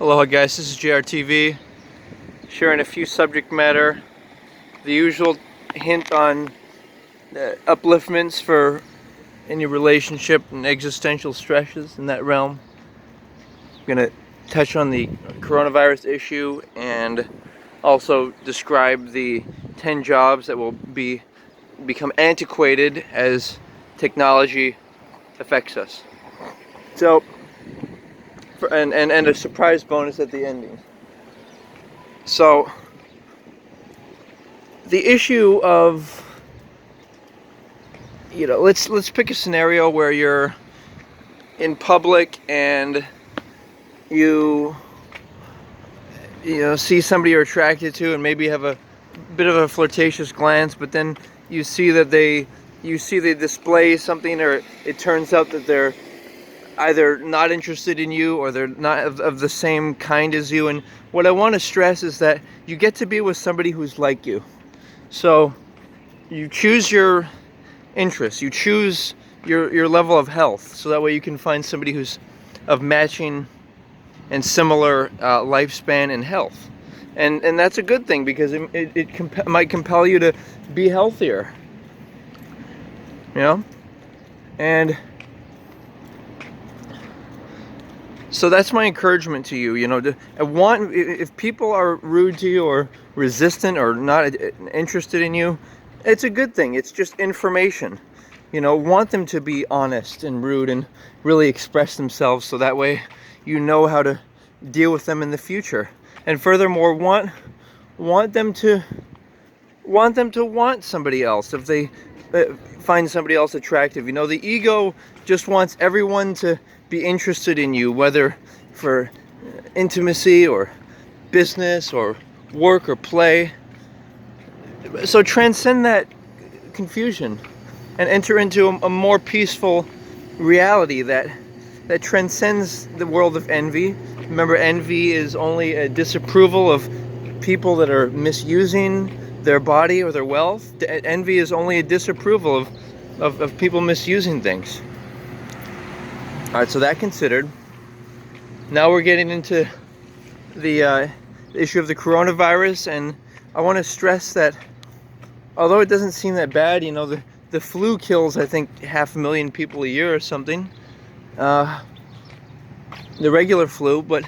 Aloha guys, this is JRTV, sharing a few subject matter, the usual hint on upliftments for any relationship and existential stresses in that realm. I'm going to touch on the coronavirus issue and also describe the 10 jobs that will become antiquated as technology affects us. So, and a surprise bonus at the ending. So, the issue of, let's pick a scenario where you're in public and you see somebody you're attracted to and maybe have a bit of a flirtatious glance, but then you see that they display something, or it turns out that they're either not interested in you or they're not of the same kind as you. And what I want to stress is that you get to be with somebody who's like you. So you choose your interests, you choose your level of health, so that way you can find somebody who's of matching and similar lifespan and health. And that's a good thing, because it might compel you to be healthier. And so that's my encouragement to you. If people are rude to you or resistant or not interested in you, it's a good thing. It's just information. Want them to be honest and rude and really express themselves, so that way you know how to deal with them in the future. And furthermore, want them to want somebody else if they find somebody else attractive. The ego just wants everyone to be interested in you, whether for intimacy or business or work or play. So transcend that confusion and enter into a more peaceful reality that transcends the world of envy. Remember, envy is only a disapproval of people that are misusing their body or their wealth. Envy is only a disapproval of people misusing things. Alright, so that considered, now we're getting into the issue of the coronavirus, and I want to stress that although it doesn't seem that bad, the flu kills, I think, 500,000 people a year or something, the regular flu. But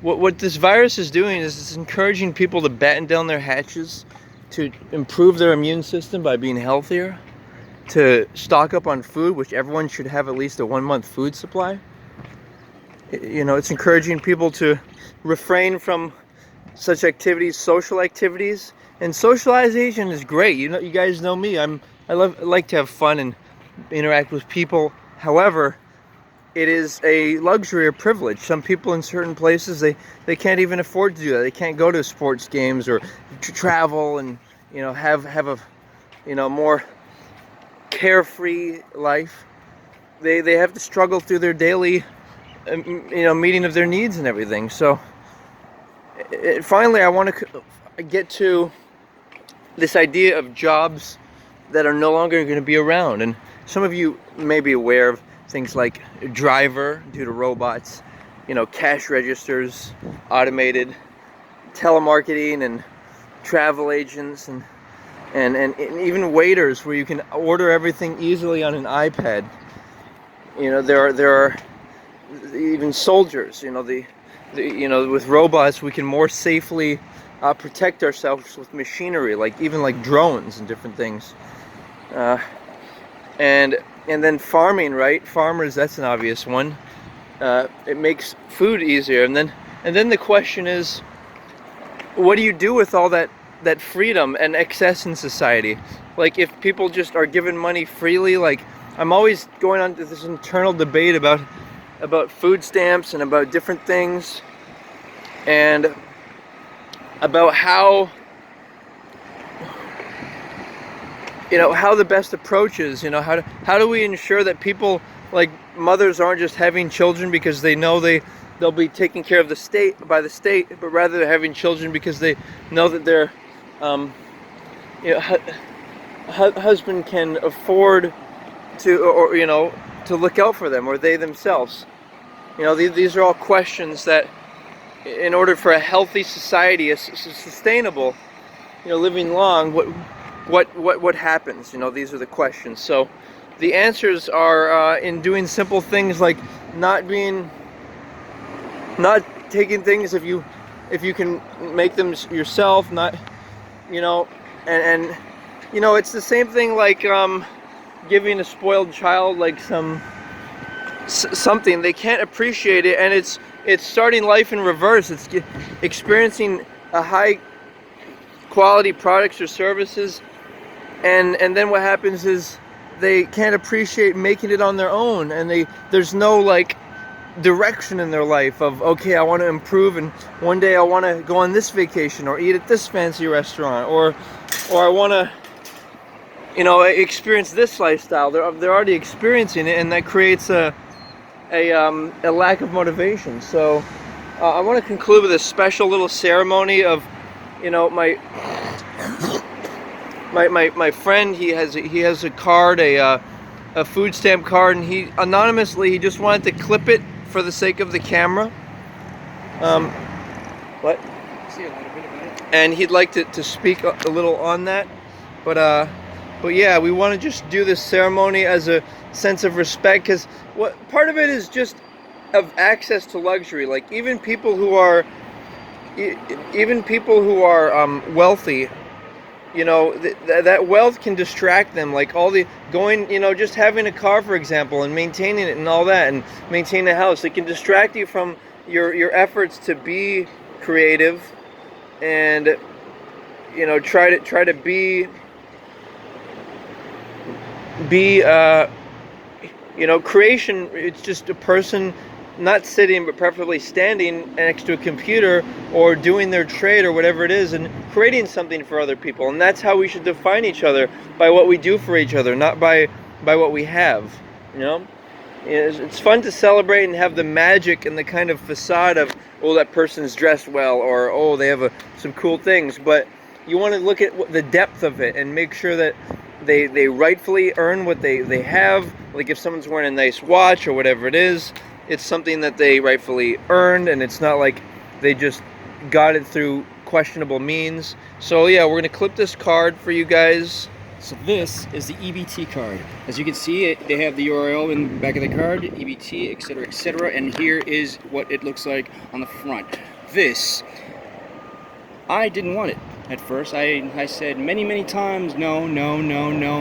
what this virus is doing is it's encouraging people to batten down their hatches, to improve their immune system by being healthier, to stock up on food, which everyone should have at least a 1-month food supply. It's encouraging people to refrain from such activities, social activities. And socialization is great. You guys know me. I like to have fun and interact with people. However, it is a luxury or privilege. Some people in certain places, they can't even afford to do that. They can't go to sports games or travel and have a more carefree life. They have to struggle through their daily meeting of their needs and everything. So finally, I want to get to this idea of jobs that are no longer going to be around. And some of you may be aware of things like driver due to robots, cash registers, automated telemarketing, and travel agents, and even waiters, where you can order everything easily on an iPad. There are even soldiers. With robots, we can more safely protect ourselves with machinery, like drones and different things. And then farming, right? Farmers, that's an obvious one. It makes food easier. And then the question is, what do you do with all that freedom and excess in society? Like, if people just are given money freely, I'm always going on to this internal debate about food stamps and about different things, and about how the best approach is. How do we ensure that people, like mothers, aren't just having children because they know they'll be taken care of by the state, but rather they're having children because they know that their husband can afford to look out for them, or they themselves. These are all questions that in order for a healthy society, a sustainable, living long, what happens? These are the questions. So the answers are in doing simple things like not taking things if you can make them yourself, not and it's the same thing like giving a spoiled child like something they can't appreciate it, and it's starting life in reverse. It's experiencing a high quality products or services, and then what happens is they can't appreciate making it on their own, and there's no like direction in their life of, okay, I want to improve, and one day I want to go on this vacation or eat at this fancy restaurant, or I want to experience this lifestyle. They're already experiencing it, and that creates a lack of motivation. So I want to conclude with a special little ceremony of my friend. He has a card, a food stamp card, and he anonymously just wanted to clip it for the sake of the camera. What? See a little bit about it. And he'd like to speak a little on that, but yeah, we want to just do this ceremony as a sense of respect, because part of it is just of access to luxury. Like even people who are wealthy, that wealth can distract them. Like all the going, just having a car, for example, and maintaining it and all that, and maintaining a house, it can distract you from your efforts to be creative and try to be creation. It's just a person not sitting but preferably standing next to a computer or doing their trade or whatever it is and creating something for other people. And that's how we should define each other, by what we do for each other, not by what we have. It's fun to celebrate and have the magic and the kind of facade of, oh, that person's dressed well, or oh, they have some cool things, but you want to look at the depth of it and make sure that they rightfully earn what they have. Like if someone's wearing a nice watch or whatever it is, it's something that they rightfully earned, and it's not like they just got it through questionable means. So yeah, we're gonna clip this card for you guys. So this is the EBT card. As you can see, they have the URL in the back of the card, EBT, etc., etc. And here is what it looks like on the front. This, I didn't want it at first. I said many times, no.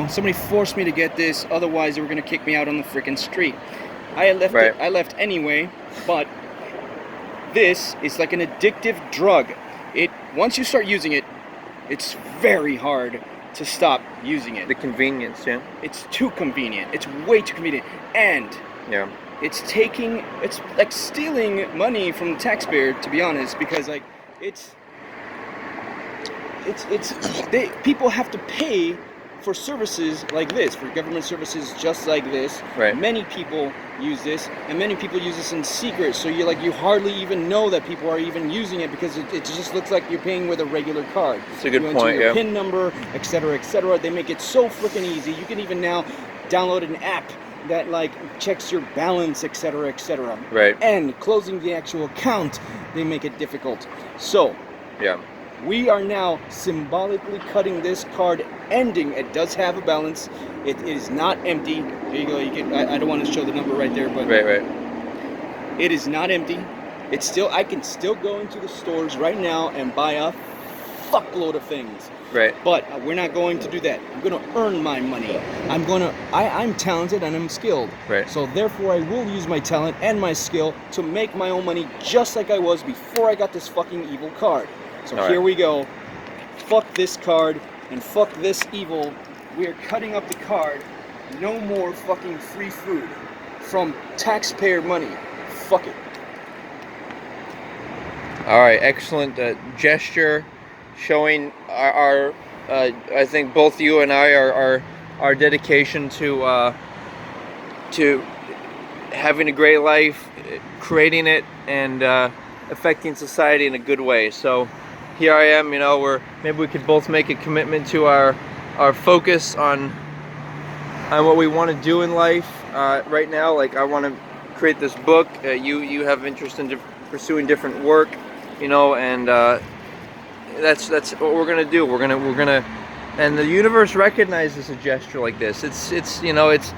Somebody forced me to get this, otherwise they were gonna kick me out on the freaking street. I left anyway, but this is like an addictive drug. Once you start using it, it's very hard to stop using it. The convenience, yeah. It's too convenient. It's way too convenient. And yeah, it's like stealing money from the taxpayer, to be honest, because like people have to pay for services like this, for government services just like this. Right. Many people use this, and many people use this in secret, so you hardly even know that people are even using it, because it just looks like you're paying with a regular card. It's a good you point, enter your yeah. PIN number, etc., etc. They make it so freaking easy. You can even now download an app that like checks your balance, etc., etc. Right. And closing the actual account, they make it difficult. So yeah, we are now symbolically cutting this card ending. It does have a balance. It is not empty. There you go. I don't want to show the number right there, but right. It is not empty. It's still. I can still go into the stores right now and buy a fuckload of things. Right. But we're not going to do that. I'm going to earn my money. I'm talented and I'm skilled. Right. So therefore I will use my talent and my skill to make my own money, just like I was before I got this fucking evil card. So here we go. Fuck this card and fuck this evil. We are cutting up the card. No more fucking free food from taxpayer money. Fuck it. All right, excellent gesture, showing our I think both you and I our dedication to having a great life, creating it, and affecting society in a good way. So here I am, maybe we could both make a commitment to our focus on what we want to do in life right now. Like I want to create this book. You have interest in pursuing different work. you know, and that's what we're gonna do. We're gonna, and the universe recognizes a gesture like this. It's you know, it's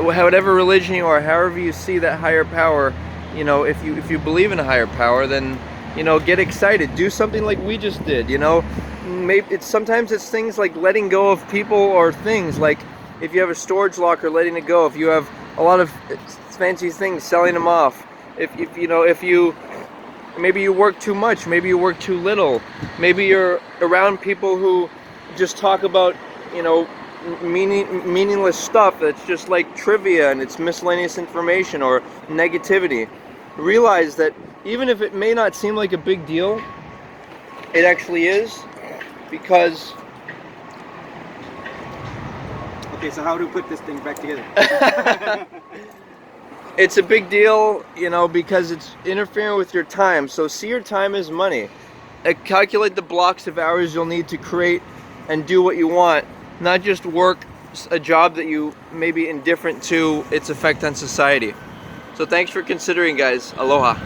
whatever religion you are, however you see that higher power, you know, if you believe in a higher power, then, you know, get excited. Do something like we just did, you know. Maybe sometimes it's things like letting go of people or things, like if you have a storage locker, letting it go. If you have a lot of fancy things, selling them off. If you know, if you maybe you work too much, maybe you work too little, maybe you're around people who just talk about, you know, meaningless stuff that's just like trivia and it's miscellaneous information or negativity. Realize that even if it may not seem like a big deal, it actually is, because Okay, so how do we put this thing back together? it's a big deal, you know, because it's interfering with your time. So see your time as money. Calculate the blocks of hours you'll need to create and do what you want, not just work a job that you may be indifferent to its effect on society. So thanks for considering, guys. Aloha.